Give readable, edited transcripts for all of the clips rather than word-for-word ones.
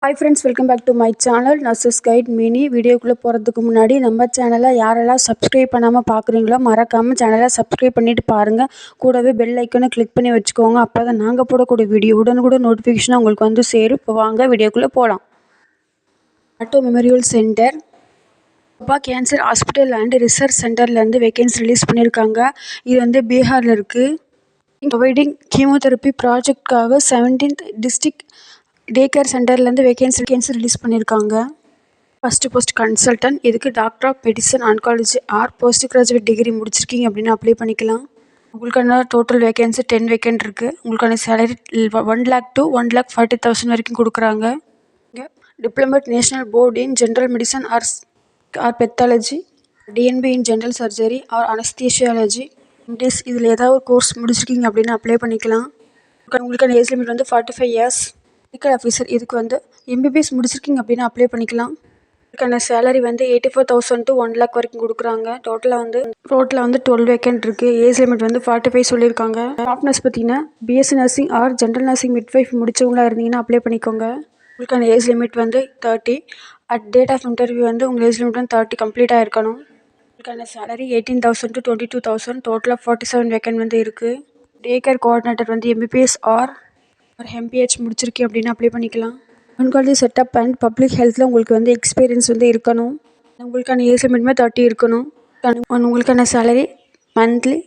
Hi friends, welcome back to my channel Nurses Guide Mini. வீடியோக்குள்ளே போகிறதுக்கு முன்னாடி நம்ம சேனலை யாரெல்லாம் சப்ஸ்கிரைப் பண்ணாமல் பார்க்குறீங்களோ மறக்காமல் சேனலை சப்ஸ்கிரைப் பண்ணிவிட்டு பாருங்கள். கூடவே பெல் ஐக்கனை கிளிக் பண்ணி வச்சுக்கோங்க. அப்போ தான் நாங்கள் போடக்கூடிய வீடியோ உடனுக்குடன் நோட்டிஃபிகேஷனாக உங்களுக்கு வந்து சேரும். இப்போ வாங்க வீடியோக்குள்ளே போகலாம். ஆட்டோ மெமோரியல் சென்டர் அப்பா கேன்சர் ஹாஸ்பிட்டல் அண்ட் ரிசர்ச் சென்டர்லேருந்து வேகன்சி ரிலீஸ் பண்ணியிருக்காங்க. இது வந்து பீகாரில் இருக்குது. ப்ரொவைடிங் கீமோதெரப்பி ப்ராஜெக்ட்காக 17th டிஸ்ட்ரிக்ட் டே கேர் சென்டர்லேருந்து வேகன்சி ரிலீஸ் பண்ணியிருக்காங்க. First post consultant. இதுக்கு doctor of medicine oncology or post graduate degree முடிச்சிருக்கீங்க அப்படின்னு அப்ளை பண்ணிக்கலாம். உங்களுக்கான டோட்டல் வேகன்சி 10 வேகன்ட் இருக்குது. உங்களுக்கான சேலரி 1 lakh to 1,40,000 வரைக்கும் கொடுக்குறாங்க. Diplomate national board in general medicine or pathology, DNB in general surgery or anaesthesiology இன்டெஸ் இதில் ஏதாவது ஒரு கோர்ஸ் முடிச்சிருக்கீங்க அப்படின்னு அப்ளை பண்ணிக்கலாம். உங்களுக்கான ஏஜ் லிமிட் வந்து 45 years. Medical officer. இதுக்கு வந்து எம்பிபிஎஸ் முடிச்சிருக்கீங்க அப்படின்னா அப்ளை பண்ணிக்கலாம். இதுக்கான சேலரி வந்து 84,000 to 1 lakh வரைக்கும் கொடுக்குறாங்க. டோட்டலாக வந்து 12 வேக்கன்ட் இருக்குது. ஏஜ் லிமிட் வந்து 45 சொல்லியிருக்காங்க. ஸ்டாஃப்னஸ் பார்த்தீங்கன்னா BSc nursing or general nursing midwife முடிச்சவங்களா இருந்தீங்கன்னா அப்ளை பண்ணிக்கோங்க. உங்களுக்கான ஏஜ் லிமிட் வந்து 30. அட் டேட் ஆஃப் இன்டர்வியூ வந்து உங்கள் ஏஜ் லிமிட் வந்து 30 கம்ப்ளீட்டாக இருக்கணும். இதுக்கான சேலரி 18,000 to 22,000. டோட்டலாக 47 வேக்கன்ட் வந்து இருக்குது. டே கேர் கோஆர்டினேட்டர் வந்து எம்பிபிஎஸ் ஆர் எம்பிஹெச் முடிச்சிருக்கேன் அப்படின்னு அப்ளை பண்ணிக்கலாம். ஆன்காலஜி செட்டப் அண்ட் பப்ளிக் ஹெல்த்தில் உங்களுக்கு வந்து எக்ஸ்பீரியன்ஸ் வந்து இருக்கணும். உங்களுக்கான ஏஜ் லிமிட்மே 30 இருக்கணும். உங்களுக்கான சேலரி மந்த்லி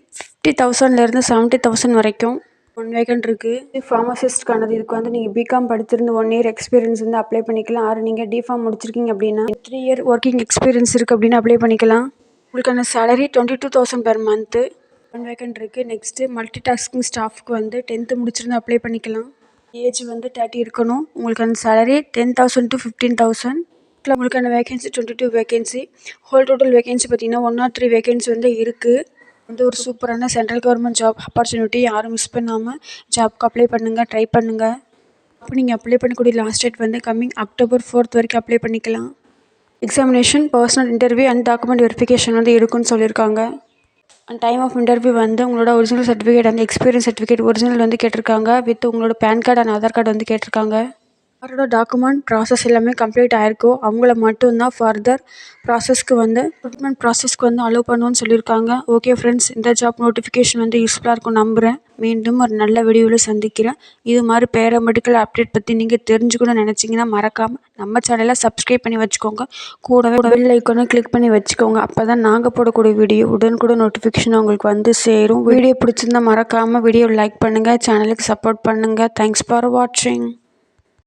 50,000லேருந்து 70,000 வரைக்கும் 1 வேகன்ட் இருக்குது. ஃபார்மசிஸ்ட்கானது. இதுக்கு வந்து நீங்கள் பிகாம் படிச்சிருந்து 1 year எக்ஸ்பீரியன்ஸ் வந்து அப்ளை பண்ணிக்கலாம். ஆறு நீங்கள் டிஃபார்ம் முடிச்சிருக்கீங்க அப்படின்னா 3 year ஒர்க்கிங் எக்ஸ்பீரியன்ஸ் இருக்குது அப்படின்னு அப்ளை பண்ணிக்கலாம். உங்களுக்கான சேலரி 22,000 per month. 1 வேகன்ட் இருக்குது. நெக்ஸ்ட்டு மல்டி டாஸ்கிங் ஸ்டாஃப்க்கு வந்து 10th முடிச்சிருந்து அப்ளை பண்ணிக்கலாம். ஏஜ் வந்து 30 இருக்கணும். உங்களுக்கான சேலரி 10,000 to 15,000. உங்களுக்கான vacancy 22 vacancy. Whole total vacancy பார்த்தீங்கன்னா 103 வேகன்சி வந்து இருக்குது. வந்து ஒரு சூப்பரான சென்ட்ரல் கவர்மெண்ட் ஜாப் ஆப்பர்ச்சுனிட்டி. யாரும் மிஸ் பண்ணாமல் ஜாப்க்கு அப்ளை பண்ணுங்கள், ட்ரை பண்ணுங்கள். அப்போ நீங்கள் அப்ளை பண்ணக்கூடிய லாஸ்ட் டேட் வந்து கம்மிங் October 4th வரைக்கும் அப்ளை பண்ணிக்கலாம். Examination, personal interview and document verification வந்து இருக்குன்னு சொல்லியிருக்காங்க. அண்ட் டைம் ஆஃப் இன்டர்வியூ வந்து உங்களோட original certificate and experience certificate original வந்து கேட்டிருக்காங்க. வித் உங்களோட PAN card and Aadhaar card வந்து கேட்டிருக்காங்க. அவரோட டாக்குமெண்ட் ப்ராசஸ் எல்லாமே கம்ப்ளீட் ஆகிருக்கோ அவங்கள மட்டும்தான் ஃபர்தர் ப்ராசஸ்க்கு வந்து ரிக்ரூட்மெண்ட் ப்ராசஸ்க்கு வந்து அலோவ் பண்ணுவோன்னு சொல்லியிருக்காங்க. ஓகே ஃப்ரெண்ட்ஸ், இந்த ஜாப் நோட்டிஃபிகேஷன் வந்து யூஸ்ஃபுல்லாக இருக்கும் நம்புகிறேன். மீண்டும் ஒரு நல்ல வீடியோவில் சந்திக்கிறேன். இது மாதிரி பேராமெடிக்கல் அப்டேட் பற்றி நீங்கள் தெரிஞ்சுக்கணும்னு நினச்சிங்கன்னா மறக்காமல் நம்ம சேனலை சப்ஸ்கிரைப் பண்ணி வச்சுக்கோங்க. கூடவே பெல் ஐக்கானை கிளிக் பண்ணி வச்சுக்கோங்க. அப்போ தான் நாங்கள் போடக்கூடிய வீடியோ உடனுக்குடன் நோட்டிஃபிகேஷன் உங்களுக்கு வந்து சேரும். வீடியோ பிடிச்சிருந்தால் மறக்காமல் வீடியோ லைக் பண்ணுங்கள், சேனலுக்கு சப்போர்ட் பண்ணுங்கள். தேங்க்ஸ் ஃபார் வாட்சிங்.